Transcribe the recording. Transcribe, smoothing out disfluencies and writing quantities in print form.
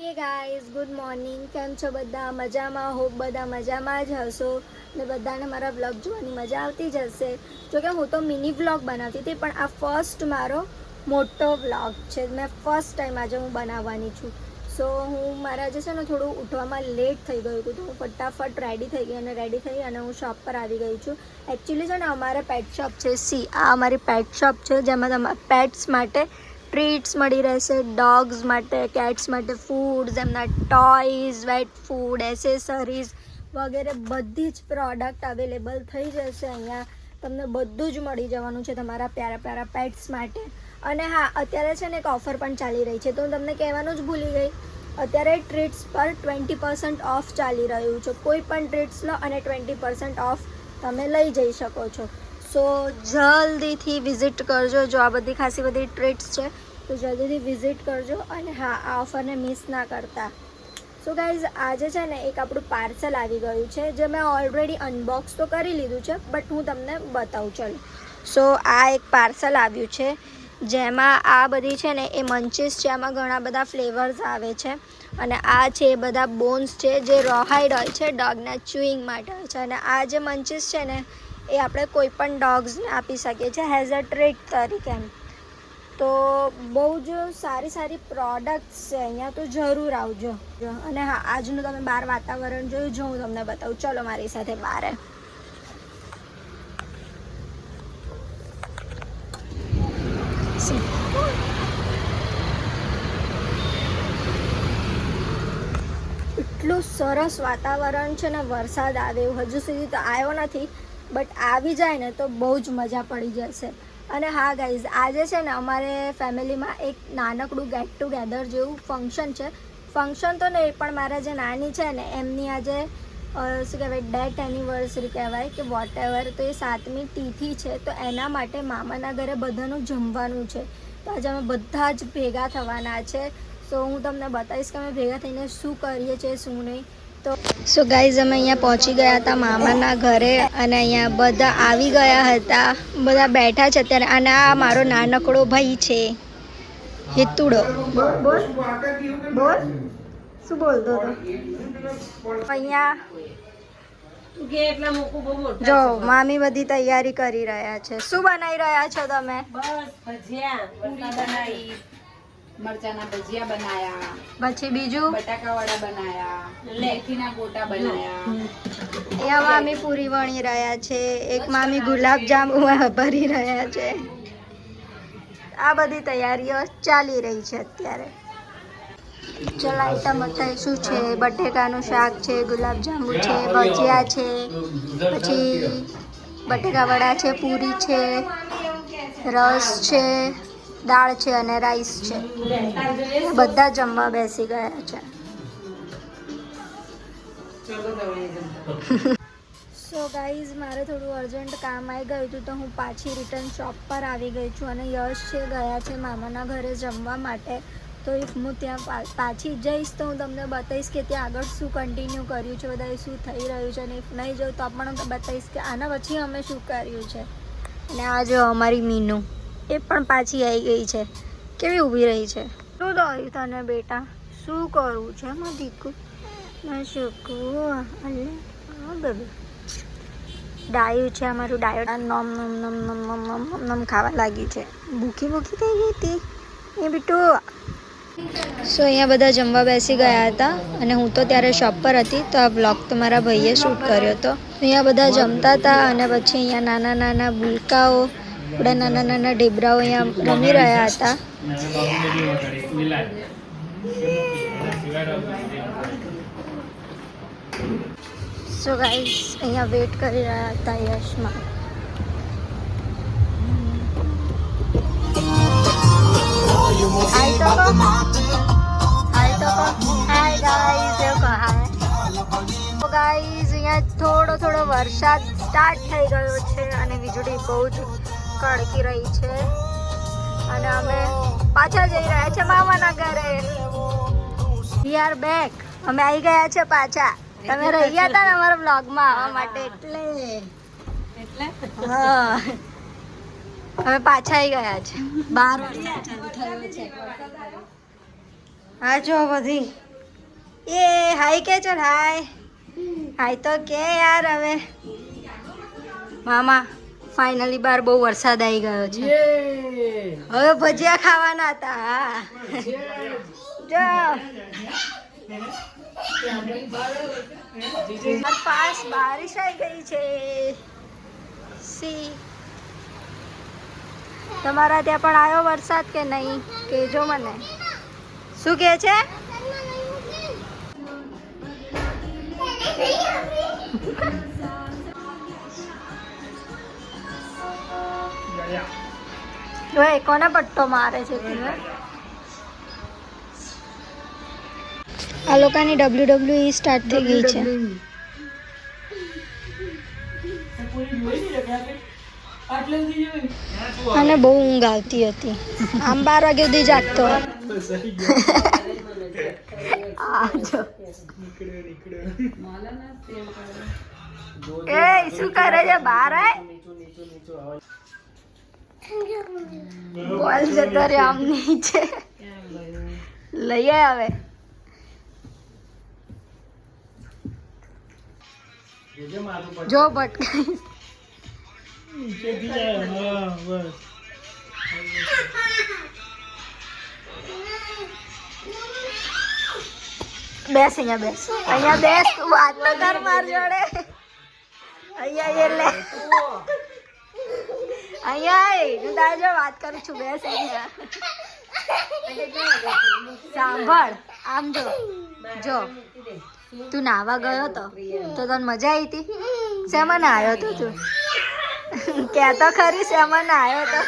Hey guys, good morning. કેમ છો બધા? મજામાં? હોપ બધા મજામાં જ હશો ને બધાને મારા વ્લોગ જોવાની મજા આવતી જ હશે. જોકે હું તો મિની વ્લોગ બનાવતી હતી, પણ આ ફર્સ્ટ મારો મોટો વ્લોગ છે. મેં ફર્સ્ટ ટાઈમ આજે હું બનાવવાની છું. સો હું મારા જે છે ને થોડું ઉઠવામાં લેટ થઈ ગયું હતું, તો હું ફટાફટ રેડી થઈ ગઈ અને હું શોપ પર આવી ગઈ છું. એકચ્યુઅલી છે ને અમારે પેટ શોપ છે. આ અમારી પેટ શોપ છે, જેમાં તમારા પેટ્સ માટે ટ્રીટ્સ મળી રહેશે, ડોગ્સ માટે, કેટ્સ માટે ફૂડ્સ, એમના ટોયઝ, વેટ ફૂડ, એસેસરીઝ વગેરે બધી જ પ્રોડક્ટ અવેલેબલ થઈ જશે. અહીંયા તમને બધું જ મળી જવાનું છે તમારા પ્યારા પ્યારા પેટ્સ માટે. અને હા, અત્યારે છે ને એક ઓફર પણ ચાલી રહી છે, તો હું તમને કહેવાનું જ ભૂલી ગઈ. અત્યારે ટ્રીટ્સ પર 20% ઓફ ચાલી રહ્યું છે. કોઈ પણ ટ્રીટ્સ લો અને 20% ઓફ તમે લઈ જઈ શકો છો. સો જલ્દીથી વિઝિટ કરજો. જો આ બધી ખાસી બધી ટ્રીટ્સ છે, તો જલ્દીથી વિઝિટ કરજો. અને હા, આ ઓફરને મિસ ના કરતા. સો ગાઈઝ, આજે છે ને એક આપણું પાર્સલ આવી ગયું છે, જે મેં ઓલરેડી અનબોક્સ તો કરી લીધું છે, બટ હું તમને બતાવું. ચલો. સો આ એક પાર્સલ આવ્યું છે, જેમાં આ બધી છે ને એ મંચીસ છે. આમાં ઘણા બધા ફ્લેવર્સ આવે છે. અને આ છે એ બધા બોન્સ છે, જે રોહાઈડ હોય છે, ડોગના ચ્યુઇંગ માટે હોય છે. અને આ જે મંચીસ છે ને, એ આપણે કોઈ પણ ડોગ્સને આપી શકીએ છીએ એઝ અ ટ્રીટ તરીકે. તો બહુ જ સારી સારી પ્રોડક્ટ્સ છે અહીંયા, તો જરૂર આવજો. અને હા, આજનું તમે બહાર વાતાવરણ જોયું, જો હું તમને બતાવું. ચલો મારી સાથે બહાર. એટલું સરસ વાતાવરણ છે ને, વરસાદ આવે એવું હજુ સુધી તો આવ્યો નથી, બટ આવી જાય ને તો બહુ જ મજા પડી જશે. અને હા ગાઈઝ, આજે છે ને અમારે ફેમિલીમાં એક નાનકડું ગેટ ટુગેધર જેવું ફંક્શન છે. ફંક્શન તો નહીં, પણ મારા જે નાની છે ને, એમની આજે શું કહેવાય, ડેથ એનિવર્સરી કહેવાય કે વોટ એવર. તો એ 7મી તિથિ છે, તો એના માટે મામાના ઘરે બધાનું જમવાનું છે. તો આજે અમે બધા જ ભેગા થવાના છે. સો હું તમને બતાવીશ કે અમે ભેગા થઈને શું કરીએ છીએ, શું નહીં. તો સો ગાઈઝ, અમે અહીંયા પહોંચી ગયા હતા મામાના ઘરે, અને અહીંયા બધા આવી ગયા હતા. બધા બેઠા છે અત્યારે. અને આ મારો નાનકડો ભાઈ છે, હિતુડો. બોલ બોલ, શું બોલતો હતો? અહીંયા જો મામી બધી તૈયારી કરી રહ્યા છે. શું બનાવી રહ્યા છો તમે? બસ ભજીયા, પૂરી બનાવી, મરચાના ભજીયા બનાયા, પછી બીજું બટાકાવાળા બનાયા, મેથીના ગોટા બનાયા. અહીંયા મામી પૂરી વણી રહ્યા છે, એક મામી ગુલાબ જાંબુ ભરી રહ્યા છે. આ બધી તૈયારીઓ ચાલી રહી છે અત્યારે. ચલ આઈટમ બતાય શું છે. બટેકાનું શાક છે, ગુલાબ જાંબુ છે, ભજીયા છે, પછી બટેકાવડા છે, પૂરી છે, રસ છે, દાળ છે અને રાઈસ છે. બધા જમવા બેસી ગયા છે. સો ગાઈઝ, મારે થોડું અર્જન્ટ કામ આવી ગયું હતું, તો હું પાછી રિટર્ન શોપ પર આવી ગઈ છું. અને યશ છે ગયા છે મામાના ઘરે જમવા માટે. તો ઇફ હું ત્યાં પાછી જઈશ તો હું તમને બતાવીશ કે ત્યાં આગળ શું કન્ટિન્યુ કર્યું છે, બધાએ શું થઈ રહ્યું છે. અને ઇફ નહીં જાઉં તો પણ હું બતાવીશ કે આના પછી અમે શું કર્યું છે. અને આ જો અમારી મીનુ, એ પણ પાછી આવી ગઈ છે. કેવી ઊભી રહી છે. શું થયું તને બેટા? શું કરવું છે એમાં દીકુ? મેં શકું બેબી ડાયું છે અમારું. ડાયો નમ નમ નમ નમ નમ નમ નમ ખાવા લાગી છે. ભૂખી ભૂખી થઈ ગઈ હતી એ બીટું. સો અહીંયા બધા જમવા બેસી ગયા હતા, અને હું તો ત્યારે શોપ પર હતી. તો આ વ્લોગ તો મારા ભાઈએ શૂટ કર્યો હતો. અહીંયા બધા જમતા હતા, અને પછી અહીંયા નાના નાના બુલકાઓ, બધા નાના નાના ઢેબરાઓ અહીંયા રમી રહ્યા હતા. સો ગાઈસ, અહીંયા વેટ કરી રહ્યા હતા યશમાં. અહીંયા થોડો થોડો વરસાદ સ્ટાર્ટ થઈ ગયો છે, અને વીજળી બહુ જ કડકી રહી છે. અને અમે પાછા જઈ રહ્યા છે મામાના ઘરે. We are back. અમે આવી ગયા છે પાછા. તમે રહી ગયા હતા ને અમારા બ્લોગમાં આવવા માટે, એટલે હા, હવે પાછા આવી ગયા છે. 12 વરસાદ ચાલુ થયો છે. હા જો બધી એ હાય કે ચાલ હાય હાય તો કે યાર હવે મામા ફાઇનલી બાર બહુ વરસાદ આવી ગયો છે હવે ભજીયા ખાવાના હતા હા જો પાસ બારિશ આવી ગઈ છે સી તમારા ત્યાં પણ આવ્યો વરસાદ કે નહીં કેજો મને શું કહે છે ઓય કોને પટ્ટો મારે છે તું આ લોકોની WWE સ્ટાર્ટ થઈ ગઈ છે અને બહુ ઊંઘ આવતી હતી આમ 12 વાગે સુધી જાગતો એ શું કરે છે બહાર બોલ જતો રે આમ નીચે લઈ આય હવે જો ભટકાઈ બેસ અહીંયા બેસ તું વાત તો કર માર જોડે અહીંયા એ લે અહીંયા હું તારી જોડે વાત કરું છું બેસ અહીંયા સાંભળ આમ જો તું નાવા ગયો તો તને મજા આવી હતી શેમાં નાયો તો તું કે તો ખરી શેમાં નાયો તો